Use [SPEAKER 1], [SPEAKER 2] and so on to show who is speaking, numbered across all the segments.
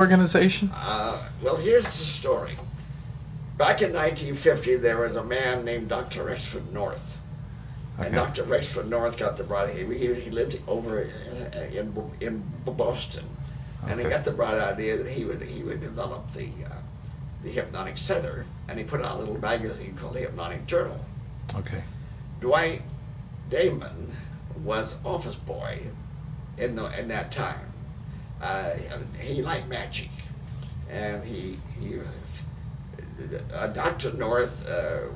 [SPEAKER 1] organization?
[SPEAKER 2] Well, here's the story. Back in 1950, there was a man named Dr. Rexford North.
[SPEAKER 1] Okay.
[SPEAKER 2] And Dr. Rexford North got the bright, he lived over in Boston. And he
[SPEAKER 1] Okay.
[SPEAKER 2] got the bright idea that he would develop the Hypnotic Center, and he put out a little magazine called the Hypnotic Journal.
[SPEAKER 1] Okay.
[SPEAKER 2] Dwight Damon was office boy in that time. He liked magic, and Dr. North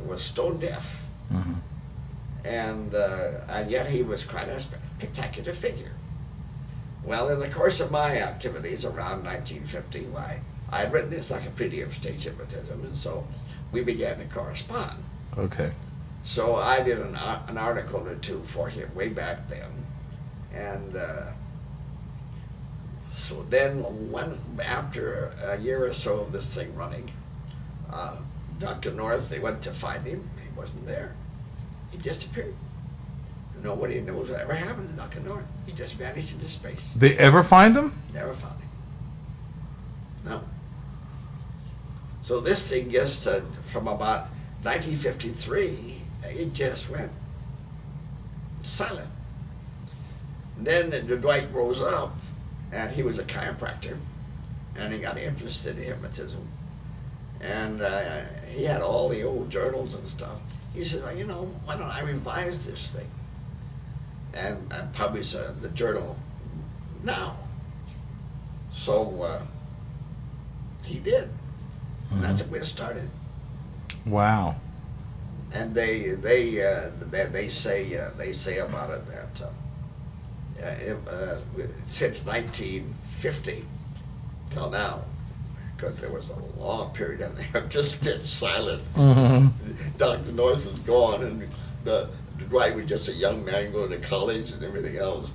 [SPEAKER 2] was stone deaf,
[SPEAKER 1] Mm-hmm.
[SPEAKER 2] and yet he was quite a spectacular figure. Well, in the course of my activities around 1950, I had written the Encyclopedia of Stage Hypnotism, and so we began to correspond.
[SPEAKER 1] Okay.
[SPEAKER 2] So I did an article or two for him way back then, and so then after a year or so of this thing running, Dr. North, they went to find him. He wasn't there. He disappeared. Nobody knows what ever happened to Dr. North. He just vanished into space.
[SPEAKER 1] They ever find them?
[SPEAKER 2] Never found him. No. So this thing just, from about 1953, it just went silent. Then Dwight rose up, and he was a chiropractor, and he got interested in hypnotism. And he had all the old journals and stuff. He said, well, why don't I revise this thing and publish the journal now? So he did. And that's where it started.
[SPEAKER 1] Wow.
[SPEAKER 2] And they say about it that since 1950 till now, because there was a long period in there just dead silent.
[SPEAKER 1] Mm-hmm.
[SPEAKER 2] Dr. North was gone, and Dwight was just a young man going to college and everything else.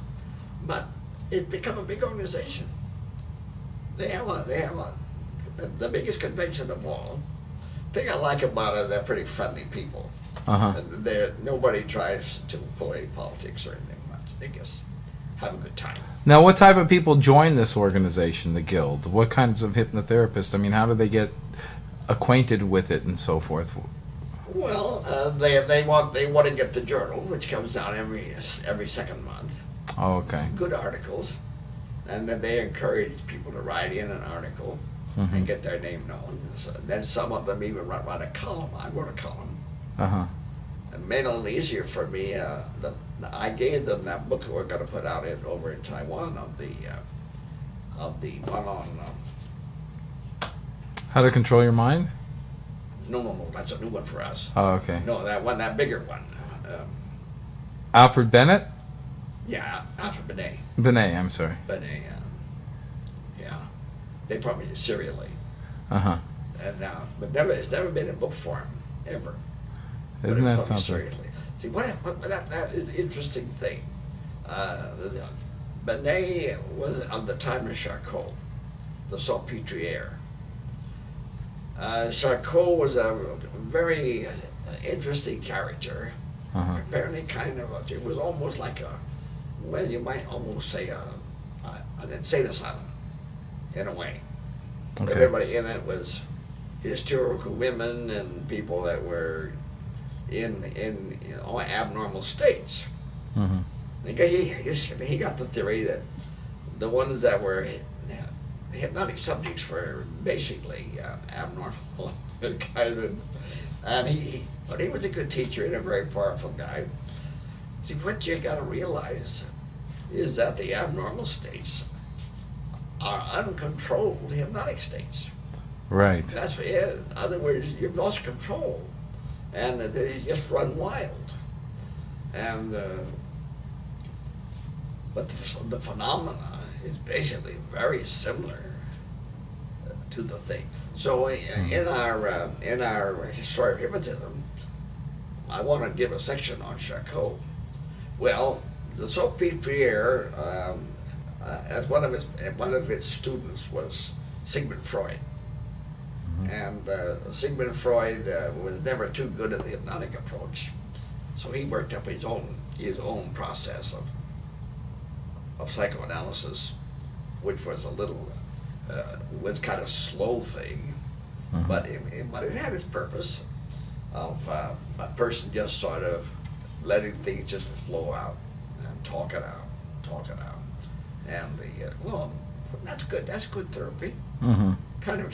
[SPEAKER 2] But it's become a big organization. They have the biggest convention of all. The thing I like about it, they're pretty friendly people.
[SPEAKER 1] Uh-huh.
[SPEAKER 2] Nobody tries to play politics or anything much. They just have a good time.
[SPEAKER 1] Now, what type of people join this organization, the Guild? What kinds of hypnotherapists? I mean, how do they get acquainted with it and so forth?
[SPEAKER 2] Well, they want to get the journal, which comes out every second month.
[SPEAKER 1] Oh, okay.
[SPEAKER 2] Good articles, and then they encourage people to write in an article and get their name known. So then some of them even write a column. I wrote a column.
[SPEAKER 1] Uh-huh.
[SPEAKER 2] It made it a little easier for me. I gave them that book that we're going to put out over in Taiwan of the one on.
[SPEAKER 1] How to Control Your Mind?
[SPEAKER 2] No, that's a new one for us.
[SPEAKER 1] Oh, okay.
[SPEAKER 2] No, that bigger one.
[SPEAKER 1] Alfred Bennett?
[SPEAKER 2] Yeah, Alfred Binet.
[SPEAKER 1] Binet, I'm sorry.
[SPEAKER 2] Binet, yeah. They probably do serially.
[SPEAKER 1] Uh-huh.
[SPEAKER 2] And but it's never been in book form, ever.
[SPEAKER 1] Isn't that
[SPEAKER 2] something?
[SPEAKER 1] something?
[SPEAKER 2] See, that is an interesting thing. Binet was of the time of Charcot, the Salpêtrière. Charcot was a very interesting character.
[SPEAKER 1] Uh-huh.
[SPEAKER 2] Apparently it was almost like you might almost say an insane asylum, in a way.
[SPEAKER 1] Okay.
[SPEAKER 2] Everybody in it was hysterical women and people that were in abnormal states.
[SPEAKER 1] Mm-hmm.
[SPEAKER 2] He got the theory that the ones that were hypnotic subjects were basically abnormal kind of, but he was a good teacher and a very powerful guy. See, what you got to realize is that the abnormal states are uncontrolled hypnotic states.
[SPEAKER 1] Right.
[SPEAKER 2] That's what it is. In other words, you've lost control, and they just run wild. And but the phenomena is basically very similar to the thing. So in our history of hypnotism, I want to give a section on Charcot. Well, the Salpêtrière, as one of its students was Sigmund Freud. And Sigmund Freud was never too good at the hypnotic approach, so he worked up his own process of psychoanalysis, which was a little was kind of slow thing, but it had its purpose of a person just sort of letting things just flow out and talk it out, and well, that's good. That's good therapy.
[SPEAKER 1] Mm-hmm.
[SPEAKER 2] Kind of